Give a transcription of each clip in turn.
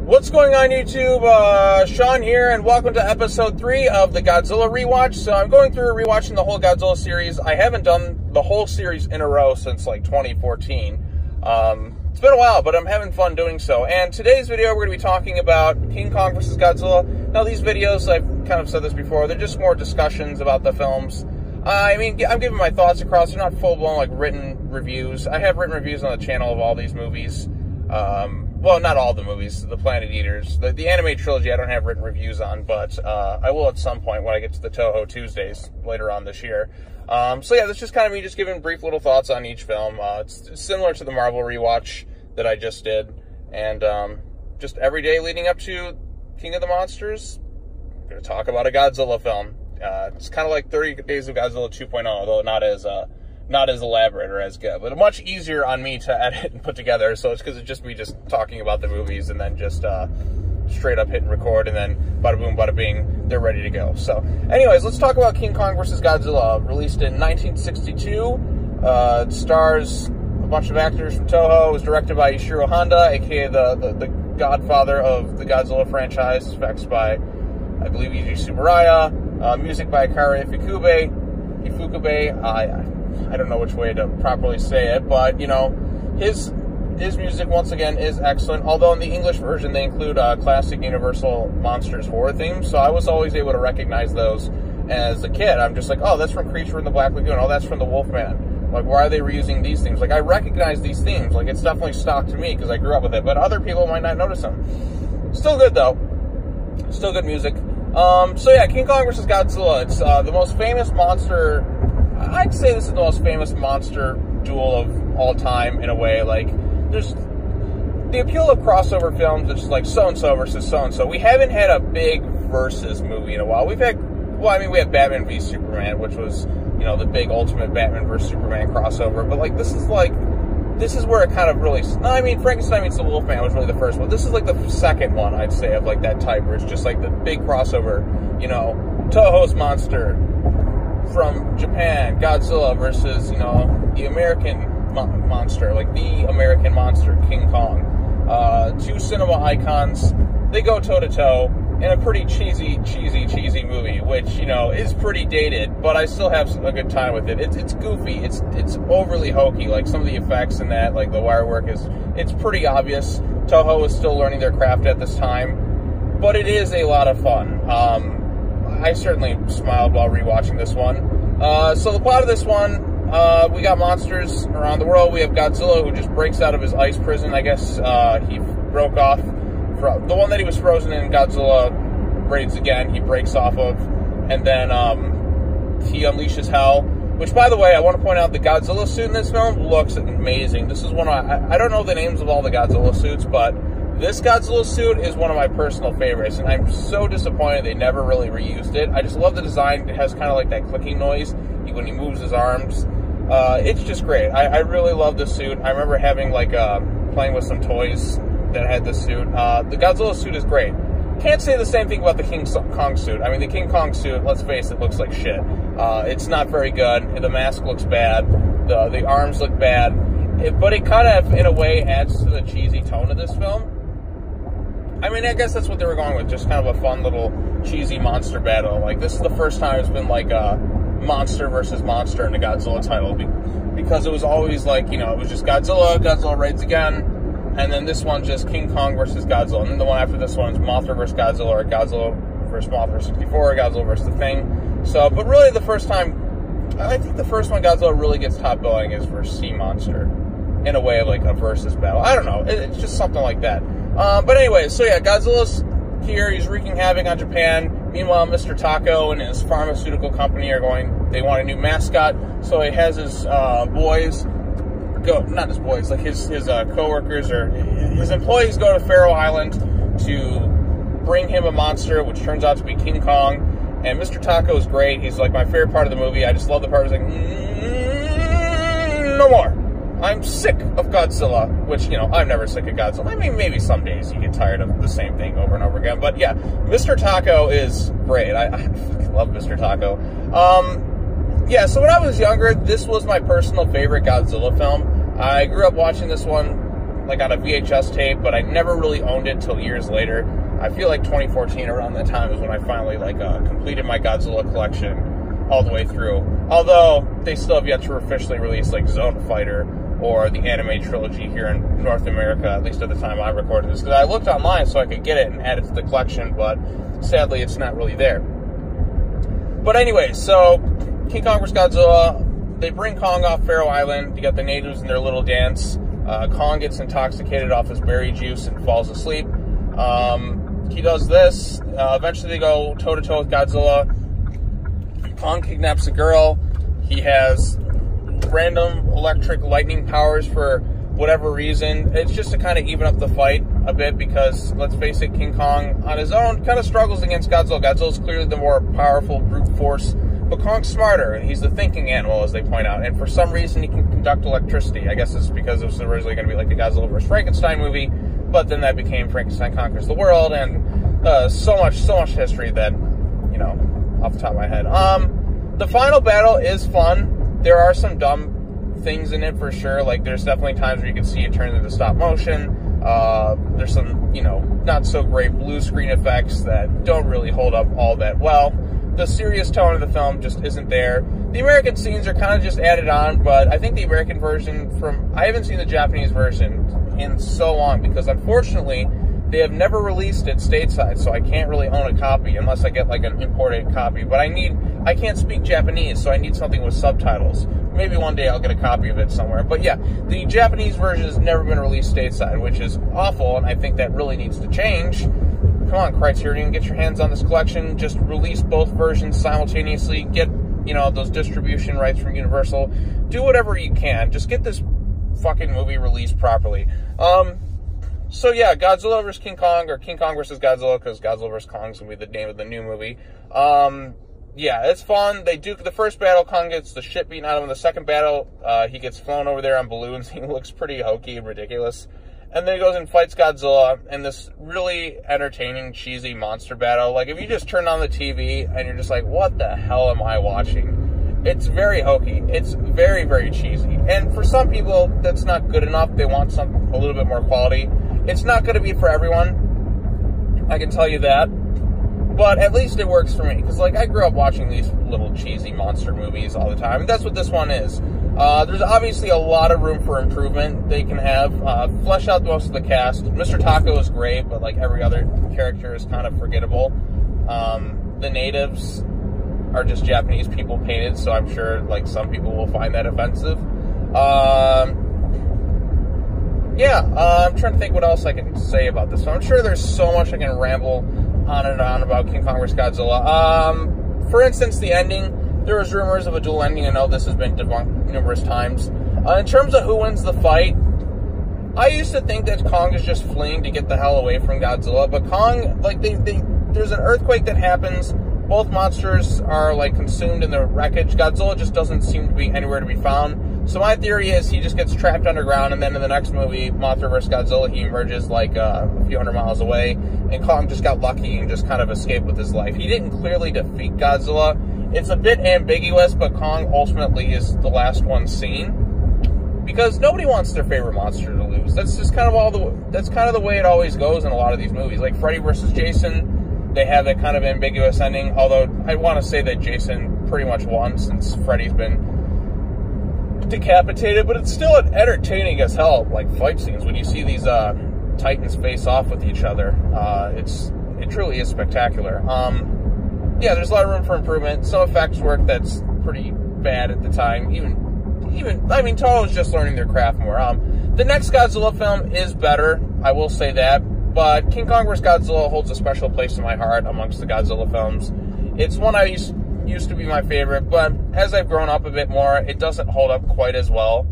What's going on, YouTube? Sean here, and welcome to episode 3 of the Godzilla Rewatch. So I'm going through rewatching the whole Godzilla series. I haven't done the whole series in a row since like 2014. It's been a while, but I'm having fun doing so. And today's video, we're going to be talking about King Kong vs. Godzilla. Now, these videos, I've kind of said this before, they're just more discussions about the films. I mean, I'm giving my thoughts across. They're not full-blown, like, written reviews. I have written reviews on the channel of all these movies. Well, not all the movies, the Planet Eaters. The anime trilogy I don't have written reviews on, but I will at some point when I get to the Toho Tuesdays later on this year. So yeah, that's just kind of me just giving brief little thoughts on each film. It's similar to the Marvel Rewatch that I just did. And just every day leading up to King of the Monsters, I'm going to talk about a Godzilla film. It's kind of like 30 Days of Godzilla 2.0, although not as elaborate or as good, but much easier on me to edit and put together. So it's because it's just me just talking about the movies and then just straight up hit and record, and then bada boom, bada bing, they're ready to go. So anyways, let's talk about King Kong vs. Godzilla, released in 1962. It stars a bunch of actors from Toho. It was directed by Ishiro Honda, aka the godfather of the Godzilla franchise. Effects by, I believe, Eiji Tsuburaya. Music by Akira Ifukube. I don't know which way to properly say it, but, you know, his music, once again, is excellent, although in the English version, they include classic Universal Monsters horror themes, so I was always able to recognize those as a kid. I'm just like, oh, that's from Creature in the Black Lagoon, oh, that's from The Wolfman. Like, why are they reusing these themes? Like, I recognize these themes, like, it's definitely stock to me, because I grew up with it, but other people might not notice them. Still good, though. Still good music. So yeah, King Kong vs. Godzilla, it's the most famous monster. I'd say this is the most famous monster duel of all time, in a way. Like, there's the appeal of crossover films. It's just like so-and-so versus so-and-so. We haven't had a big versus movie in a while. We've had, well, I mean, we had Batman v Superman, which was, you know, the big ultimate Batman vs Superman crossover. But, like, this is where it kind of really, no, I mean, Frankenstein meets the Wolfman was really the first one. This is like the second one, I'd say, of like that type, where it's just like the big crossover, you know, Toho's monster from Japan, Godzilla versus, you know, the American monster, like the American monster, King Kong. Two cinema icons, they go toe-to-toe in a pretty cheesy movie, which, you know, is pretty dated, but I still have a good time with it. It's goofy, it's overly hokey, like some of the effects in that, like the wire work it's pretty obvious. Toho is still learning their craft at this time, but it is a lot of fun. I certainly smiled while rewatching this one. So the plot of this one, we got monsters around the world. We have Godzilla, who just breaks out of his ice prison. I guess he broke off from the one that he was frozen in. Godzilla raids again. He breaks off of, and then he unleashes hell. Which, by the way, I want to point out, the Godzilla suit in this film looks amazing. This is one of I don't know the names of all the Godzilla suits, but this Godzilla suit is one of my personal favorites, and I'm so disappointed they never really reused it. I just love the design. It has kind of like that clicking noise when he moves his arms. It's just great. I really love this suit. I remember having, like, playing with some toys that had this suit. The Godzilla suit is great. Can't say the same thing about the King Kong suit. I mean, the King Kong suit, let's face it, looks like shit. It's not very good. The mask looks bad. The arms look bad. But it kind of, in a way, adds to the cheesy tone of this film. I mean, I guess that's what they were going with, just kind of a fun little cheesy monster battle. Like, this is the first time it's been like a monster versus monster in the Godzilla title, because it was always like, you know, it was just Godzilla raids again, and then this one's just King Kong versus Godzilla, and then the one after this one is Mothra versus Godzilla, or Godzilla versus Mothra 64, Godzilla versus the Thing. So, but really the first time, I think the first one Godzilla really gets top billing is for Sea Monster, in a way of like a versus battle. I don't know, it's just something like that. But anyway, so yeah, Godzilla's here, he's wreaking havoc on Japan. Meanwhile, Mr. Taco and his pharmaceutical company they want a new mascot, so he has his boys, not his boys, like his co-workers or his employees go to Faroe Island to bring him a monster, which turns out to be King Kong. And Mr. Taco is great. He's like my favorite part of the movie. I just love the part where he's like, no more. I'm sick of Godzilla, which, you know, I'm never sick of Godzilla. I mean, maybe some days you get tired of the same thing over and over again. But yeah, Mr. Taco is great. I fucking love Mr. Taco. Yeah, so when I was younger, this was my personal favorite Godzilla film. I grew up watching this one like on a VHS tape, but I never really owned it till years later. I feel like 2014, around that time, is when I finally like completed my Godzilla collection all the way through. Although they still have yet to officially release like Zone Fighter or the anime trilogy here in North America, at least at the time I recorded this. Because I looked online so I could get it and add it to the collection, but sadly it's not really there. But anyway, so King Kong vs. Godzilla, they bring Kong off Faroe Island. You got the natives in their little dance. Kong gets intoxicated off his berry juice and falls asleep. He does this. Eventually they go toe-to-toe with Godzilla. Kong kidnaps a girl. He has random electric lightning powers for whatever reason. It's just to kind of even up the fight a bit because, let's face it, King Kong on his own kind of struggles against Godzilla. Godzilla's clearly the more powerful brute force, but Kong's smarter, and he's the thinking animal, as they point out. And for some reason, he can conduct electricity. I guess it's because it was originally going to be like the Godzilla vs. Frankenstein movie, but then that became Frankenstein Conquers the World, and so much history that, you know, off the top of my head. The final battle is fun. There are some dumb things in it for sure. Like, there's definitely times where you can see it turn into stop motion. There's some, you know, not so great blue screen effects that don't really hold up all that well. The serious tone of the film just isn't there. The American scenes are kind of just added on, but I think the American version I haven't seen the Japanese version in so long because unfortunately they have never released it stateside, so I can't really own a copy unless I get like an imported copy. But I can't speak Japanese, so I need something with subtitles. Maybe one day I'll get a copy of it somewhere. But yeah, the Japanese version has never been released stateside, which is awful, and I think that really needs to change. Come on, Criterion, get your hands on this collection. Just release both versions simultaneously. Get, you know, those distribution rights from Universal. Do whatever you can. Just get this fucking movie released properly. So yeah, Godzilla vs. King Kong, or King Kong vs. Godzilla, because Godzilla vs. Kong is going to be the name of the new movie. Yeah, it's fun. The first battle, Kong gets the shit beaten out of him. The second battle, he gets flown over there on balloons. He looks pretty hokey and ridiculous. And then he goes and fights Godzilla in this really entertaining, cheesy monster battle. Like, if you just turn on the TV and you're just like, what the hell am I watching? It's very hokey. It's very, very cheesy. And for some people, that's not good enough. They want something a little bit more quality. It's not going to be for everyone. I can tell you that. But at least it works for me. Because, like, I grew up watching these little cheesy monster movies all the time. And that's what this one is. There's obviously a lot of room for improvement they can have. Flesh out most of the cast. Mr. Taco is great, but, like, every other character is kind of forgettable. The natives are just Japanese people painted, so I'm sure, like, some people will find that offensive. I'm trying to think what else I can say about this one. I'm sure there's so much I can ramble on and on about King Kong vs. Godzilla. For instance, the ending. There was rumors of a dual ending. I know this has been debunked numerous times. In terms of who wins the fight, I used to think that Kong is just fleeing to get the hell away from Godzilla, but Kong, like, there's an earthquake that happens. Both monsters are, like, consumed in the wreckage. Godzilla just doesn't seem to be anywhere to be found. So my theory is he just gets trapped underground, and then in the next movie, Mothra vs. Godzilla, he emerges, like, a few hundred miles away, and Kong just got lucky and just kind of escaped with his life. He didn't clearly defeat Godzilla. It's a bit ambiguous, but Kong ultimately is the last one seen, because nobody wants their favorite monster to lose. That's just kind of that's kind of the way it always goes in a lot of these movies. Like Freddy vs. Jason, they have that kind of ambiguous ending, although I want to say that Jason pretty much won since Freddy's been decapitated, but it's still entertaining as hell, like, fight scenes when you see these titans face off with each other. It truly is spectacular. Yeah, there's a lot of room for improvement. Some effects work that's pretty bad at the time. I mean, Toho's just learning their craft more. The next Godzilla film is better, I will say that, but King Kong vs. Godzilla holds a special place in my heart amongst the Godzilla films. It's one I used to be my favorite, but as I've grown up a bit more, it doesn't hold up quite as well.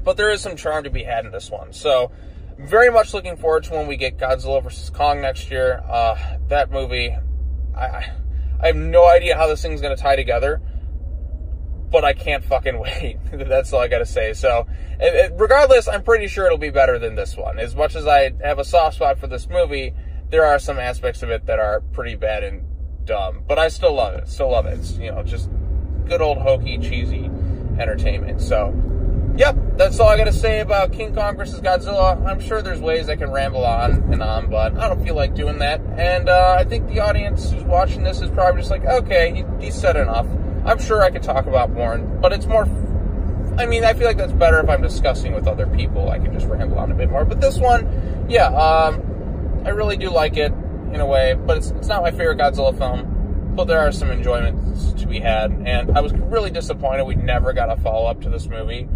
But there is some charm to be had in this one. So, very much looking forward to when we get Godzilla vs. Kong next year. That movie, I have no idea how this thing's going to tie together, but I can't fucking wait. That's all I got to say. So, regardless, I'm pretty sure it'll be better than this one. As much as I have a soft spot for this movie, there are some aspects of it that are pretty bad and dumb, but I still love it. It's, you know, just good old hokey, cheesy entertainment. So, yep, that's all I got to say about King Kong versus Godzilla. I'm sure there's ways I can ramble on and on, but I don't feel like doing that. And I think the audience who's watching this is probably just like, okay, he said enough. I'm sure I could talk about more, but it's more... I mean, I feel like that's better if I'm discussing with other people. I can just ramble on a bit more. But this one, yeah, I really do like it in a way, but it's not my favorite Godzilla film. But there are some enjoyments to be had, and I was really disappointed we never got a follow-up to this movie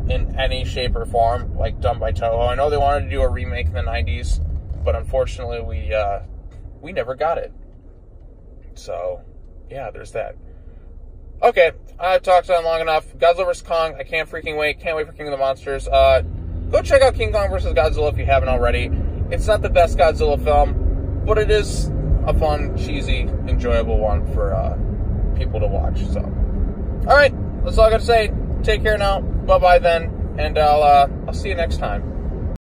in any shape or form, like done by Toho. I know they wanted to do a remake in the 90s, but unfortunately we never got it. So, yeah, there's that. Okay, I've talked on long enough. Godzilla vs. Kong, I can't freaking wait. Can't wait for King of the Monsters. Go check out King Kong vs. Godzilla if you haven't already. It's not the best Godzilla film, but it is a fun, cheesy, enjoyable one for people to watch. So, all right, that's all I got to say. Take care now. Bye-bye then, and I'll see you next time.